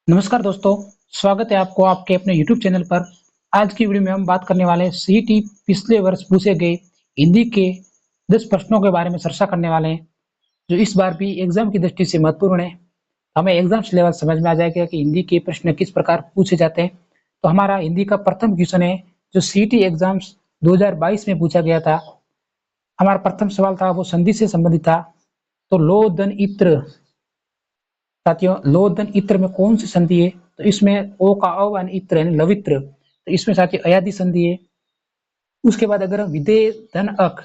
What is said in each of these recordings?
नमस्कार दोस्तों, स्वागत है आपको आपके अपने YouTube चैनल पर। आज की वीडियो में हम बात करने वाले हैं सीईटी पिछले वर्ष पूछे गए हिंदी के 10 प्रश्नों के बारे में चर्चा करने वाले हैं, जो इस बार भी एग्जाम की दृष्टि से महत्वपूर्ण है। हमें एग्जाम सिलेबस समझ में आ जाएगा कि हिंदी के प्रश्न किस प्रकार पूछे जाते हैं। तो हमारा हिंदी का प्रथम क्वेश्चन है, जो सीईटी एग्जाम्स 2022 में पूछा गया था। हमारा प्रथम सवाल था वो संधि से संबंधित था। तो लो दन इत्र, साथियों लो धन इत्र में कौन सी संधि है? तो इसमें ओ का अव यानी इत्र यानी लवित्र, तो इसमें साथियों अयादि संधि है। उसके बाद अगर विधेय धन अक,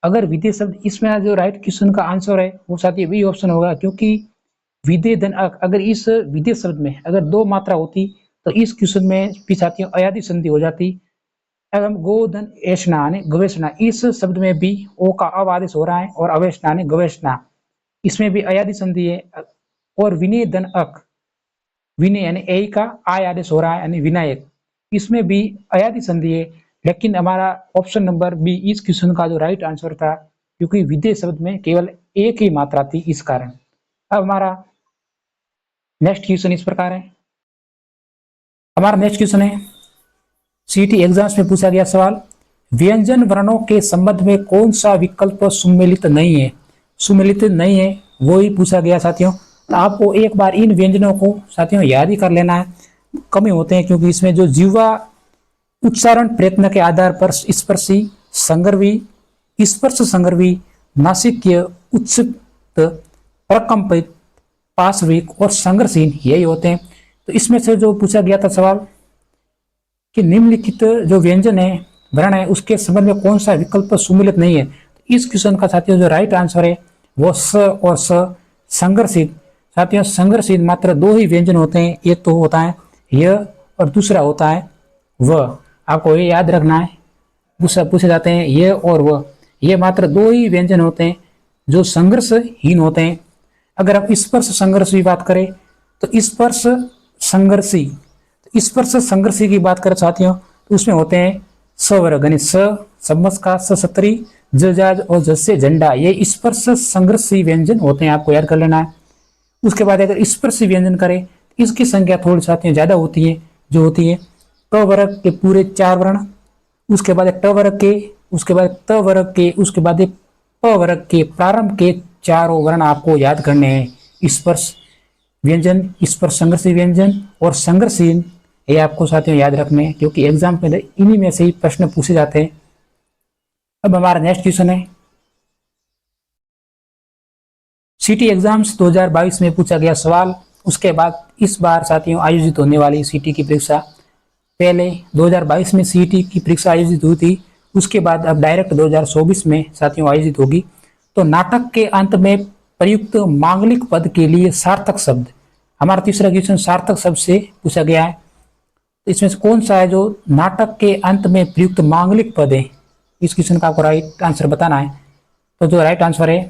अगर विधेय शब्द, इसमें जो राइट क्वेश्चन का आंसर है वो साथियों बी ऑप्शन होगा, क्योंकि विधेय धन अक, अगर इस विधेय शब्द में अगर दो मात्रा होती तो इस क्वेश्चन में भी साथियों अयादि संधि हो जाती। एवं गोधन ऐष्णा यानी गवेषणा, इस शब्द में भी ओ का अव आदेश हो रहा है और अवेषणा यानी गवेषणा, इसमें भी अयादि संधि है। और विनय धन अक, विनय यानी ए का आय आदेश हो रहा है यानी विनायक, इसमें भी अयादि संधि है। लेकिन हमारा ऑप्शन नंबर बी इस क्वेश्चन का जो राइट आंसर था, क्योंकि विधेय शब्द में केवल एक ही मात्रा थी इस कारण। अब हमारा नेक्स्ट क्वेश्चन इस प्रकार है। हमारा नेक्स्ट क्वेश्चन है, सीटी एग्जाम्स में पूछा गया सवाल, व्यंजन वर्णों के संबंध में कौन सा विकल्प सुमेलित नहीं है? सुमेलित नहीं है वो ही पूछा गया साथियों। तो आपको एक बार इन व्यंजनों को साथियों याद ही कर लेना है, कम ही होते हैं, क्योंकि इसमें जो जीवा उच्चारण प्रयत्न के आधार पर स्पर्शी, संगर्वी, स्पर्श संगर्वी, नासिक्य, उच्चत, प्रकंपित, पार्श्विक और संघर्षहीन यही होते हैं। तो इसमें से जो पूछा गया था सवाल कि निम्नलिखित जो व्यंजन है, वर्ण है, उसके संबंध में कौन सा विकल्प सुमेलित नहीं है? तो इस क्वेश्चन का साथियों जो राइट आंसर है वो स और स, संघर्षित। साथियों संघर्षित मात्र दो ही व्यंजन होते हैं, एक तो होता है य और दूसरा होता है व। आपको ये याद रखना है, पूछे जाते हैं ये और वह, ये मात्र दो ही व्यंजन होते हैं जो संघर्षहीन होते हैं। अगर हम स्पर्श संघर्ष की बात करें तो स्पर्श संघर्षी, स्पर्श संघर्षी की बात करें साथियों तो उसमें होते हैं स्वर्ग यानी स, सम्मस का स सत्री, जजाज और जस्य झंडा, ये स्पर्श संघर्षी व्यंजन होते हैं, आपको याद कर लेना है। उसके बाद अगर स्पर्शी व्यंजन करें इसकी संख्या थोड़ी साथियों ज्यादा होती है, जो होती है क वर्ग के पूरे 4 वर्ण, उसके बाद ट वर्ग के, उसके बाद त वर्ग के, उसके बाद प वर्ग के, प्रारंभ के चारों वर्ण आपको याद करने हैं। स्पर्श व्यंजन, स्पर्श संघर्षी व्यंजन और संघर्षहीन, ये आपको साथियों याद रखने हैं, क्योंकि एग्जाम में इन्हीं में से ही प्रश्न पूछे जाते हैं। अब हमारा नेक्स्ट क्वेश्चन है, सीटी एग्जाम्स 2022 में पूछा गया सवाल, उसके बाद इस बार साथियों आयोजित होने वाली सीटी की परीक्षा, पहले 2022 में सीटी की परीक्षा आयोजित हुई थी, उसके बाद अब डायरेक्ट 2024 में साथियों आयोजित होगी। तो नाटक के अंत में प्रयुक्त मांगलिक पद के लिए सार्थक शब्द, हमारा तीसरा क्वेश्चन सार्थक शब्द से पूछा गया है। तो इसमें से कौन सा है जो नाटक के अंत में प्रयुक्त मांगलिक पद है? इस क्वेश्चन का आपको राइट आंसर बताना है। तो जो राइट आंसर है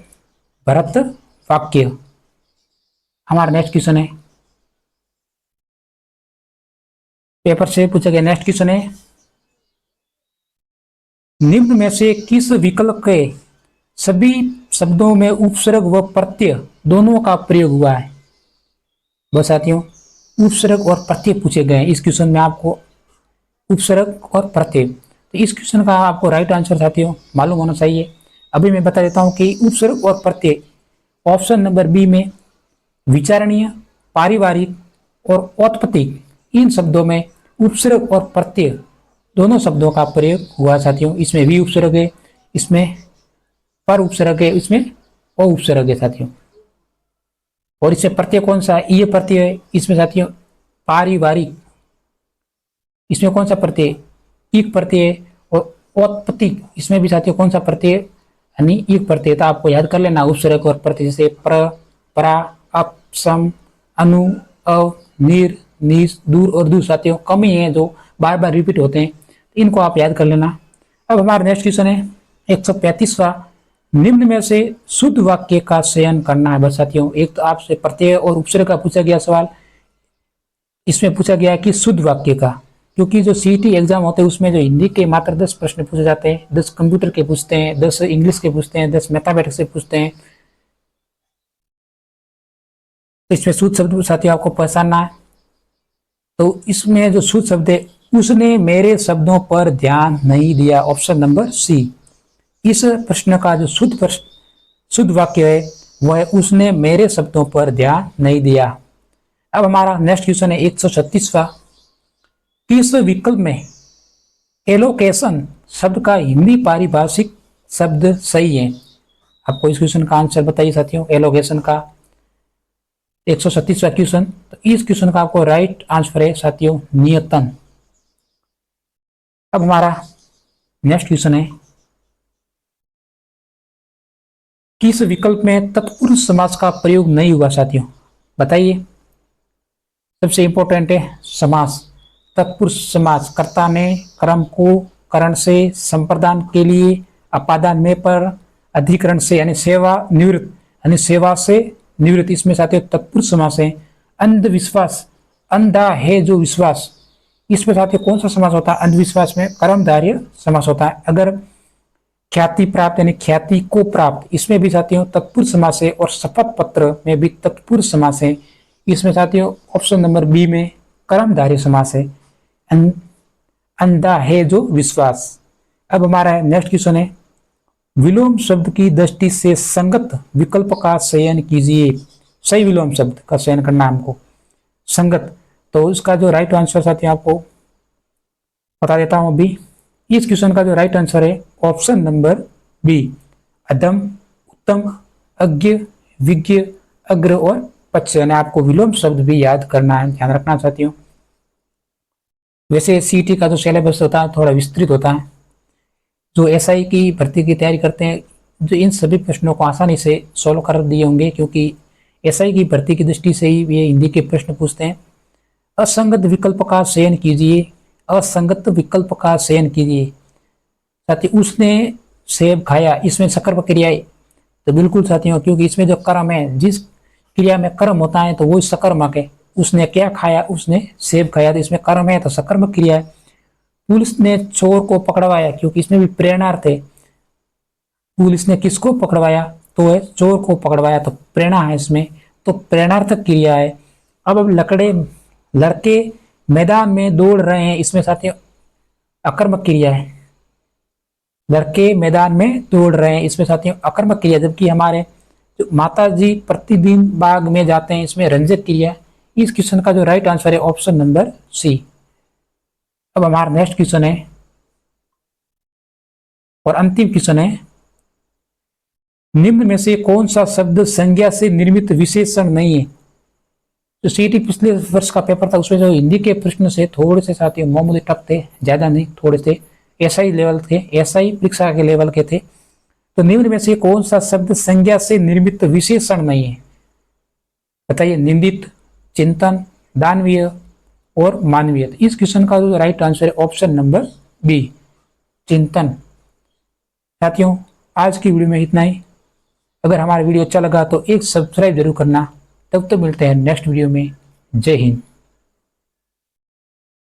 भरत वाक्य। हमारा नेक्स्ट क्वेश्चन है, पेपर से पूछा गया नेक्स्ट क्वेश्चन है, निम्न में से किस विकल्प के सभी शब्दों में उपसर्ग व प्रत्यय दोनों का प्रयोग हुआ है? बस साथियों उपसर्ग और प्रत्यय पूछे गए हैं इस क्वेश्चन में, आपको उपसर्ग और प्रत्यय। तो इस क्वेश्चन का आपको राइट आंसर साथियों मालूम होना चाहिए। अभी मैं बता देता हूं कि उपसर्ग और प्रत्यय ऑप्शन नंबर बी में विचारणीय, पारिवारिक और औत्पत्तिक, इन शब्दों में उपसर्ग और प्रत्यय दोनों शब्दों का प्रयोग हुआ साथियों। इसमें वी उपसर्ग है, इसमें पर उपसर्ग है, इसमें अ उपसर्ग है साथियों। और इससे प्रत्यय कौन सा है? ये प्रत्यय है इसमें साथियों पारिवारिक, इसमें कौन सा प्रत्यय? एक प्रत्यय। और औत्पत्तिक, इसमें भी साथियों कौन सा प्रत्यय? यानी एक प्रत्यय। तो आपको याद कर लेना उपसर्ग और प्रत्यय, जैसे प्र, परा, अप, सम, अनु, अव, निर, निस, दूर और दूर साथियों कम ही है जो बार बार रिपीट होते हैं, इनको आप याद कर लेना। अब हमारा नेक्स्ट क्वेश्चन है 135वां, निम्न में से शुद्ध वाक्य का चयन करना है। बस साथियों एक तो आपसे प्रत्यय और उपसर्ग का पूछा गया सवाल, इसमें पूछा गया है कि शुद्ध वाक्य का, क्योंकि जो सीटी एग्जाम होते हैं उसमें जो हिंदी के मात्र 10 प्रश्न पूछे जाते हैं, 10 कंप्यूटर के पूछते हैं, 10 इंग्लिश के पूछते हैं, 10 मैथमेटिक्स से पूछते हैं। तो इसमें शुद्ध शब्द साथियों आपको पहचानना है। तो इसमें जो शुद्ध शब्द है, उसने मेरे शब्दों पर ध्यान नहीं दिया, ऑप्शन नंबर सी। इस प्रश्न का जो शुद्ध वाक्य है वह है उसने मेरे शब्दों पर ध्यान नहीं दिया। अब हमारा नेक्स्ट क्वेश्चन है 136वां। किस विकल्प में एलोकेशन शब्द का हिंदी पारिभाषिक शब्द सही है? आपको इस क्वेश्चन का आंसर बताइए साथियों। एलोकेशन का 136वां क्वेश्चन, तो इस क्वेश्चन का आपको राइट आंसर है साथियों नियतन। अब हमारा नेक्स्ट क्वेश्चन है, किस विकल्प में तत्पुरुष समास का प्रयोग नहीं हुआ साथियों? बताइए। सबसे इंपॉर्टेंट है समास, तत्पुरुष समास। कर्ता ने कर्म को करण से, संप्रदान के लिए, अपादान में पर, अधिकरण से यानी सेवा निवृत्त यानी सेवा से निवृत्त, इसमें साथियों तत्पुरुष समास है। अंधविश्वास, अंधा है जो विश्वास, इसमें साथियों कौन सा समास होता है? अंधविश्वास में कर्मधारय समास होता है। अगर ख्याति प्राप्त यानी ख्याति को प्राप्त, इसमें भी साथियों तत्पुरुष समास है। और शपथ पत्र में भी तत्पुरुष समास है। इसमें साथियों ऑप्शन नंबर बी में कर्मधारय समास है। अंधा है जो विश्वास। अब हमारा नेक्स्ट क्वेश्चन है, विलोम शब्द की दृष्टि से संगत विकल्प का चयन कीजिए। सही विलोम शब्द का चयन करना हमको, संगत। तो उसका जो राइट आंसर साथियों आपको बता देता हूं अभी। इस क्वेश्चन का जो राइट आंसर है ऑप्शन नंबर बी, अदम, उत्तम, अज्ञ, विज्ञ, अग्र और पक्ष। यानी आपको विलोम शब्द भी याद करना है, ध्यान रखना साथियों। वैसे सीटी का जो सिलेबस होता है थोड़ा विस्तृत होता है। जो एसआई की भर्ती की तैयारी करते हैं, जो इन सभी प्रश्नों को आसानी से सॉल्व कर दिए होंगे, क्योंकि एसआई की भर्ती की दृष्टि से ही ये हिंदी के प्रश्न पूछते हैं। असंगत विकल्प का चयन कीजिए, असंगत विकल्प का चयन कीजिए। साथियों उसने सेब खाया, इसमें सकर्मक क्रिया है, तो बिल्कुल साथियों, क्योंकि इसमें जो कर्म है, जिस क्रिया में कर्म होता है तो वो सकर्मक है। उसने क्या खाया? उसने सेब खाया, तो इसमें कर्म है तो सकर्मक क्रिया है। पुलिस ने चोर को पकड़वाया, क्योंकि इसमें भी प्रेरणार्थ है। पुलिस ने किसको पकड़वाया? तो है चोर को पकड़वाया, तो प्रेरणा है इसमें, तो प्रेरणार्थक क्रिया है। अब लड़के मैदान में दौड़ रहे हैं, इसमें साथियों अकर्मक क्रिया है। लड़के मैदान में दौड़ रहे हैं, इसमें साथियों अकर्मक क्रिया। जबकि हमारे जो माता जी प्रतिदिन बाग में जाते हैं, इसमें रंजक क्रिया। इस क्वेश्चन का जो राइट आंसर है ऑप्शन नंबर सी। अब हमारा नेक्स्ट क्वेश्चन है और अंतिम क्वेश्चन है, निम्न में से कौन सा शब्द संज्ञा से निर्मित विशेषण नहीं है? जो सीटी पिछले वर्ष का पेपर था उसमें जो हिंदी के प्रश्न से थोड़े से साथियों मामूली टफ थे, ज्यादा नहीं, थोड़े से एसआई लेवल थे, एसआई परीक्षा के लेवल के थे। तो निम्न में से कौन सा शब्द संज्ञा से निर्मित विशेषण नहीं है? बताइए। निंदित, चिंतन, दानवीय और मानवीय। इस क्वेश्चन का जो राइट आंसर है ऑप्शन नंबर बी, चिंतन। साथियों आज की वीडियो में इतना ही। अगर हमारा वीडियो अच्छा लगा तो एक सब्सक्राइब जरूर करना। तब तो मिलते हैं नेक्स्ट वीडियो में। जय हिंद।